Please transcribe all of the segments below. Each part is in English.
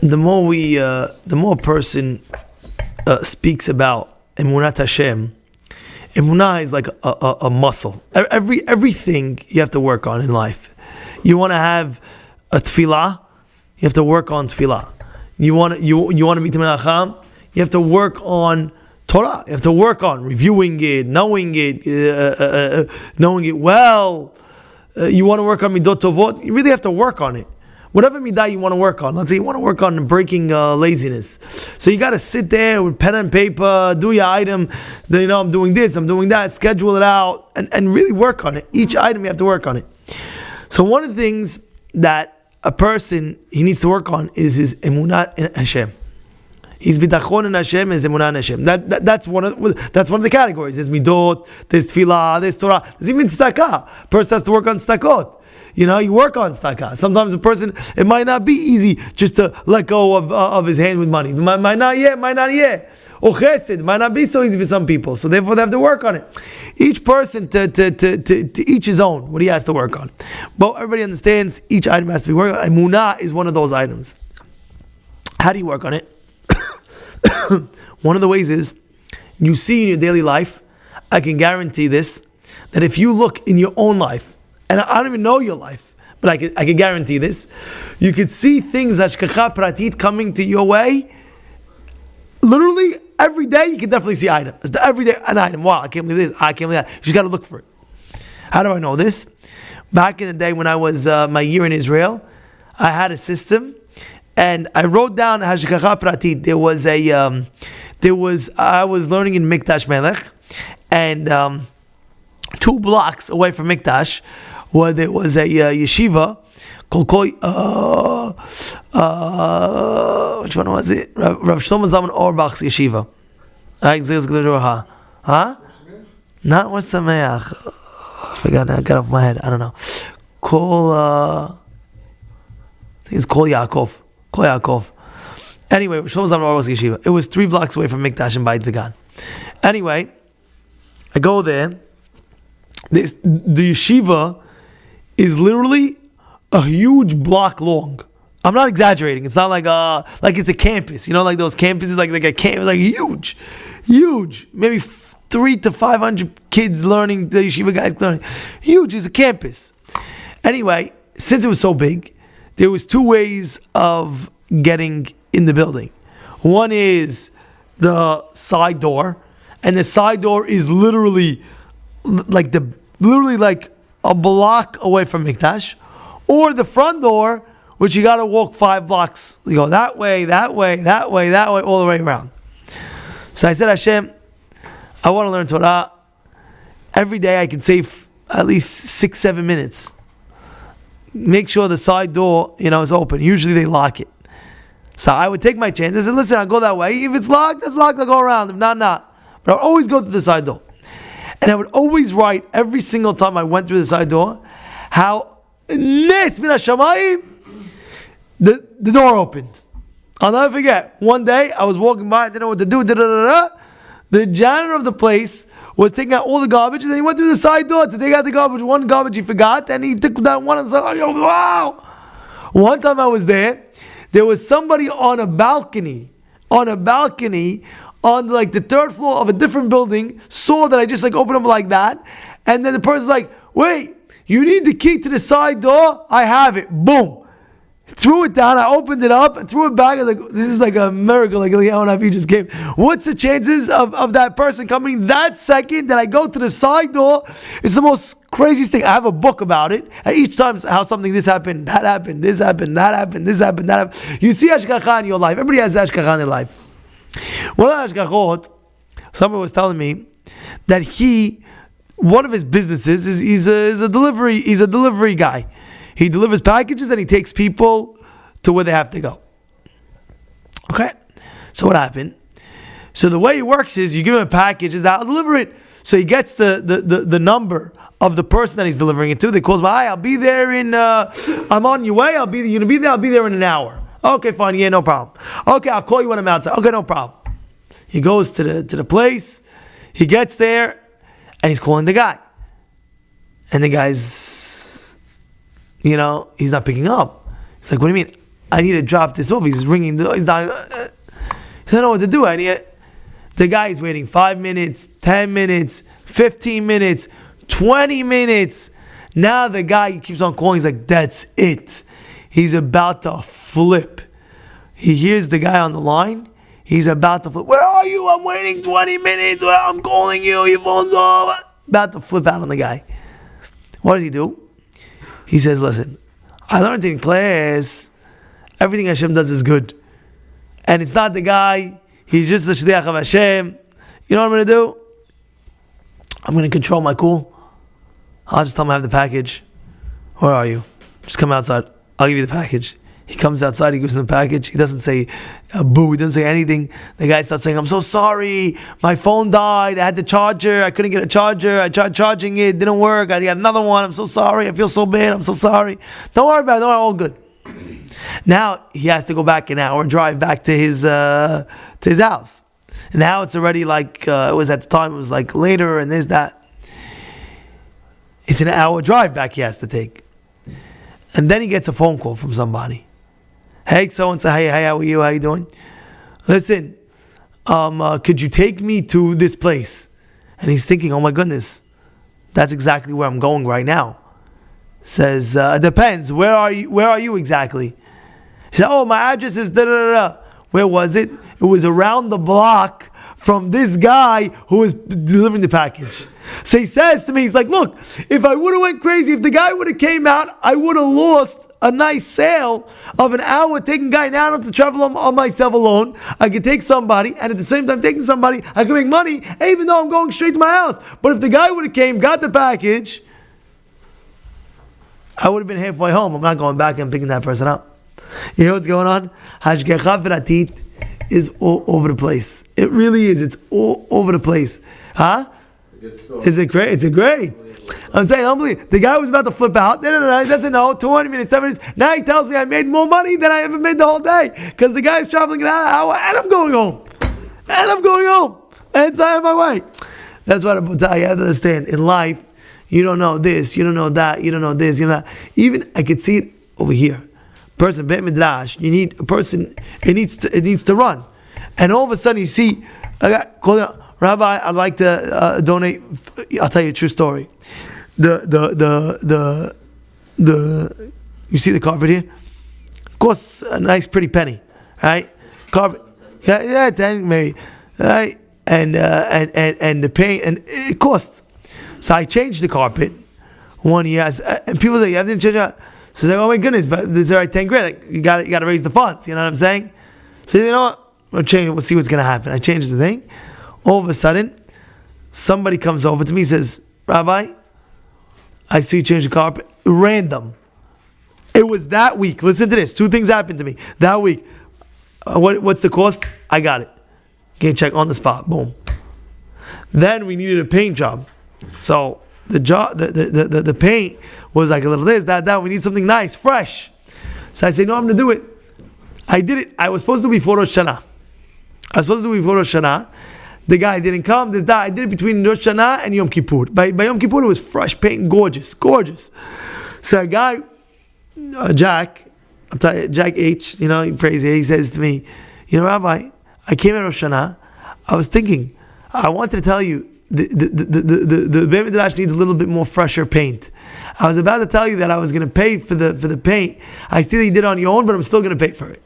the more a person speaks about Emunah Hashem, Emunah is like a muscle. Everything you have to work on in life. You want to have a tefillah, you have to work on tefillah. You want to be Tamil Chacham, you have to work on Torah. You have to work on reviewing it, knowing it well. You want to work on Midot Tovot, you really have to work on it. Whatever midah you want to work on. Let's say you want to work on breaking laziness. So you got to sit there with pen and paper, do your item. I'm doing this, I'm doing that. Schedule it out and really work on it. Each item you have to work on it. So one of the things that a person he needs to work on is his emunah in Hashem. His bitachon in Hashem is emunah in Hashem. That's one of the categories. There's midot, there's tefillah, there's Torah, there's even tzedakah. A person has to work on tzedakot. You work on tzedakah. Sometimes a person, it might not be easy just to let go of his hand with money. Might not yet. Or chesed, might not be so easy for some people. So therefore they have to work on it. Each person to each his own, what he has to work on. But everybody understands each item has to be worked on. Emunah is one of those items. How do you work on it? One of the ways is, you see in your daily life, I can guarantee this, that if you look in your own life, and I don't even know your life, but I can guarantee this, you could see things, hashgacha pratit, coming to your way. Literally, every day you can definitely see items. Every day, an item. Wow, I can't believe this, I can't believe that. You just got to look for it. How do I know this? Back in the day when I was my year in Israel, I had a system, and I wrote down hashgacha pratit. I was learning in Mikdash Melech, and 2 blocks away from Mikdash, where there was a yeshiva called which one was it? Rav Shlomo Zalman Auerbach's yeshiva. Not what's Sameach. I forgot now, I got off my head. I don't know. I think it's Kol Yaakov. Anyway, Rav Shlomo Zalman Auerbach's yeshiva. It was 3 blocks away from Mikdash and Beit Vegan. Anyway, I go there. The yeshiva is literally a huge block long. I'm not exaggerating. It's not like it's a campus. Like those campuses, like a campus, like huge, maybe 300 to 500 kids learning. The yeshiva guys learning. Huge. It's a campus. Anyway, since it was so big, there was 2 ways of getting in the building. One is the side door, and the side door is literally like a block away from Mikdash, or the front door, which you got to walk 5 blocks. You go that way, all the way around. So I said, Hashem, I want to learn Torah. Every day I can save at least 6-7 minutes. Make sure the side door, is open. Usually they lock it. So I would take my chances. I said, listen, I'll go that way. If it's locked, that's locked. I'll go around. If not. But I'll always go to the side door. And I would always write every single time I went through the side door how Nes min hashamayim, the door opened. I'll never forget. One day I was walking by, I didn't know what to do. The janitor of the place was taking out all the garbage, and then he went through the side door to take out the garbage. One garbage he forgot, and he took that one and said, wow. One time I was there was somebody on a balcony on the 3rd floor of a different building, saw that I just opened up like that, and then the person's like, wait, you need the key to the side door? I have it. Boom. Threw it down, I opened it up, and threw it back. I was like, this is like a miracle, like Emunah just came. What's the chances of that person coming that second that I go to the side door? It's the most craziest thing. I have a book about it, and each time how something this happened, that happened, this happened, that happened, this happened, that happened. You see hashgacha in your life. Everybody has hashgacha in their life. One of the hashgachot, someone was telling me that one of his businesses is he's a delivery guy. He delivers packages and he takes people to where they have to go. Okay, so what happened? So the way it works is you give him a package, I'll deliver it. So he gets the number of the person that he's delivering it to. They calls me, hi, I'll be there I'm on your way. You're gonna be there. I'll be there in an hour. Okay, fine. Yeah, no problem. Okay, I'll call you when I'm outside. Okay, no problem. He goes to the place. He gets there, and he's calling the guy. And the guy's, he's not picking up. He's like, what do you mean? I need to drop this off. He's ringing the door. He's not, I don't know what to do. The guy is waiting 5 minutes, 10 minutes, 15 minutes, 20 minutes. Now the guy keeps on calling. He's like, that's it. He's about to flip. He hears the guy on the line. He's about to flip. Where are you? I'm waiting 20 minutes. I'm calling you. Your phone's off. About to flip out on the guy. What does he do? He says, listen, I learned in class, everything Hashem does is good. And it's not the guy. He's just the shliach of Hashem. You know what I'm going to do? I'm going to control my cool. I'll just tell him I have the package. Where are you? Just come outside. I'll give you the package. He comes outside, he gives him the package. He doesn't say boo, he doesn't say anything. The guy starts saying, I'm so sorry, my phone died, I had the charger, I couldn't get a charger, I tried charging it, didn't work, I got another one, I'm so sorry, I feel so bad, I'm so sorry. Don't worry about it, don't worry, all good. Now he has to go back an hour, drive back to his house. And now it's already like, it was at the time, it was like later and this, that. It's an hour drive back he has to take. And then he gets a phone call from somebody. Hey, so-and-so, hey, how are you? How you doing? Listen, could you take me to this place? And he's thinking, oh my goodness, that's exactly where I'm going right now. Says, depends. Where are you exactly? He said, oh, my address is da-da-da-da. Where was it? It was around the block from this guy who was delivering the package. So he says to me, he's like, look, if I would have went crazy, if the guy would have came out, I would have lost a nice sale of an hour taking guy. Now I don't have to travel on myself alone. I could take somebody, and at the same time taking somebody, I can make money, even though I'm going straight to my house. But if the guy would have came, got the package, I would have been halfway home. I'm not going back and picking that person up. You know what's going on? Hashgacha v'ratit is all over the place. It really is. It's all over the place. Huh? Is it great? It's a great. I'm saying, unbelievable. The guy was about to flip out. He doesn't know. 20 minutes, 7 minutes. Now he tells me I made more money than I ever made the whole day. Because the guy's traveling an hour and I'm going home. And it's not on my way. That's what you have to understand. In life, you don't know this, you don't know that, you don't know this, you know that. Even, I could see it over here. Person, Beit Midrash, you need a person, it needs to run. And all of a sudden you see, a guy calling out, Rabbi, I'd like to donate. I'll tell you a true story. The you see the carpet here? Costs a nice pretty penny, right? Carpet, yeah, 10 maybe, right? And the paint, and it costs. So I changed the carpet 1 year, and people say you have to change it. So I say, oh my goodness, but this is already 10 grand. Like, you got to raise the funds. You know what I'm saying? So you know what? We'll change it. We'll see what's going to happen. I changed the thing. All of a sudden, somebody comes over to me and says, Rabbi, I see you change the carpet. Random. It was that week. Listen to this. 2 things happened to me that week. What's the cost? I got it. Okay, check on the spot. Boom. Then we needed a paint job. So the job, the paint was like a little this, that. We need something nice, fresh. So I said, no, I'm going to do it. I did it. I was supposed to be for Rosh Hashanah. The guy didn't come. This, that. I did it between Rosh Hashanah and Yom Kippur. By Yom Kippur, it was fresh paint, gorgeous. So a guy, Jack H, crazy. He says to me, Rabbi, I came at Rosh Hashanah. I was thinking, I wanted to tell you, the Beit Midrash needs a little bit more fresher paint. I was about to tell you that I was going to pay for the paint. I still did it on your own, but I'm still going to pay for it.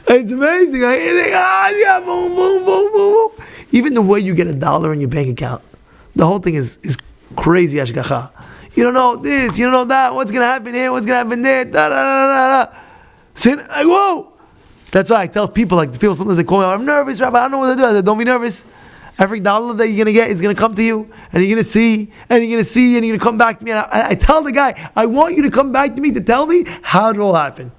It's amazing. Boom. Even the way you get $1 in your bank account, the whole thing is crazy. Hashgacha. You don't know this, you don't know that. What's going to happen here? What's going to happen there? Sin, like, whoa. That's why I tell people, sometimes they call me, I'm nervous, Rabbi, I don't know what to do. I said, don't be nervous. Every $1 that you're going to get is going to come to you, and you're going to see, and you're going to come back to me. And I tell the guy, I want you to come back to me to tell me how it all happened.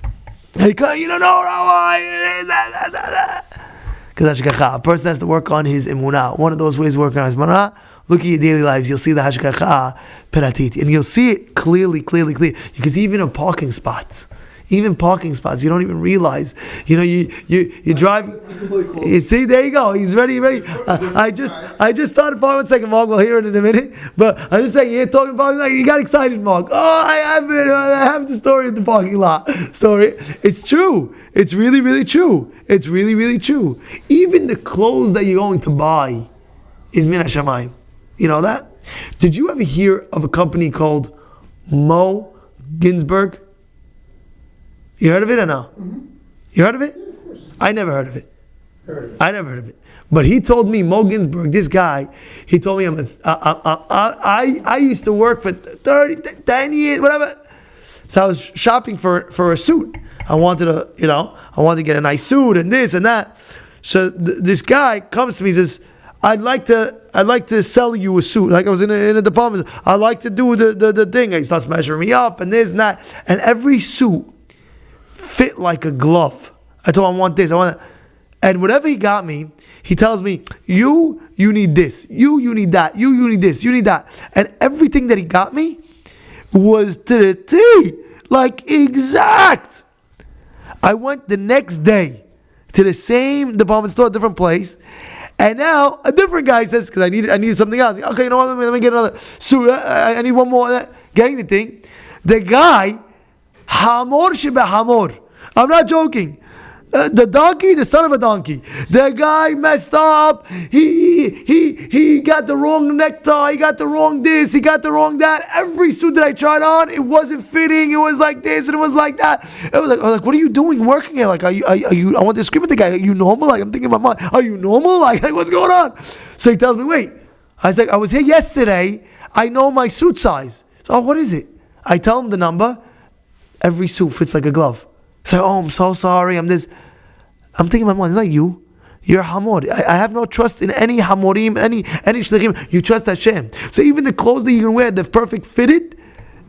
And he goes, you don't know, Rabbi. Because a person has to work on his Emunah. One of those ways to work on his Emunah, look at your daily lives, you'll see the hashgacha peratit. And you'll see it clearly. You can see even in parking spots. Even parking spots, you don't even realize. You drive. You see, there you go. He's ready. I just started parking. 1 second, Mark. We'll hear it in a minute. But I'm just saying, you're talking parking lot. You got excited, Mark. Oh, I have the story of the parking lot story. It's true. It's really, really true. It's really, really true. Even the clothes that you're going to buy is min hashamayim. You know that? Did you ever hear of a company called Mo Ginsberg? You heard of it or no? Mm-hmm. You heard of it? Yeah, of course. I never heard of it. I never heard of it. But he told me, Mo Ginsberg, this guy, he told me I used to work for 10 years, whatever. So I was shopping for a suit. I wanted to get a nice suit and this and that. So this guy comes to me and says, I'd like to sell you a suit. Like I was in a department. I'd like to do the thing. He starts measuring me up and this and that. And every suit fit like a glove. I told him I want this, I want that. And whatever he got me, he tells me, you need this. You need that. You need this. You need that. And everything that he got me was to the T. Like exact. I went the next day to the same department store, different place. And now a different guy says, because I needed something else. Okay, you know what? Let me get another suit. I need one more. Getting the thing. The guy, hamor sheba hamor. I'm not joking. The donkey, the son of a donkey. The guy messed up. He got the wrong necktie. He got the wrong this. He got the wrong that. Every suit that I tried on, it wasn't fitting. It was like this and it was like that. I was like, what are you doing working here? Like, are you? I want to scream at the guy. Are you normal? Like, I'm thinking in my mind, are you normal? Like what's going on? So he tells me, wait. I was like, I was here yesterday. I know my suit size. So, what is it? I tell him the number. Every suit fits like a glove. So, I'm so sorry. I'm thinking in my mind, it's like you. You're a hamor. I have no trust in any hamorim, any shlichim. You trust Hashem. So even the clothes that you can wear, they're perfect fitted.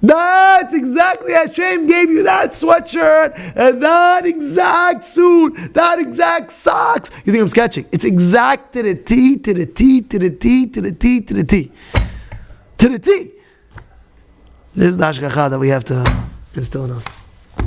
That's exactly Hashem gave you that sweatshirt and that exact suit, that exact socks. You think I'm sketching? It's exact to the T, to the T, to the T, to the T, to the T. To the T. This is the hashgacha that we have to instill in us.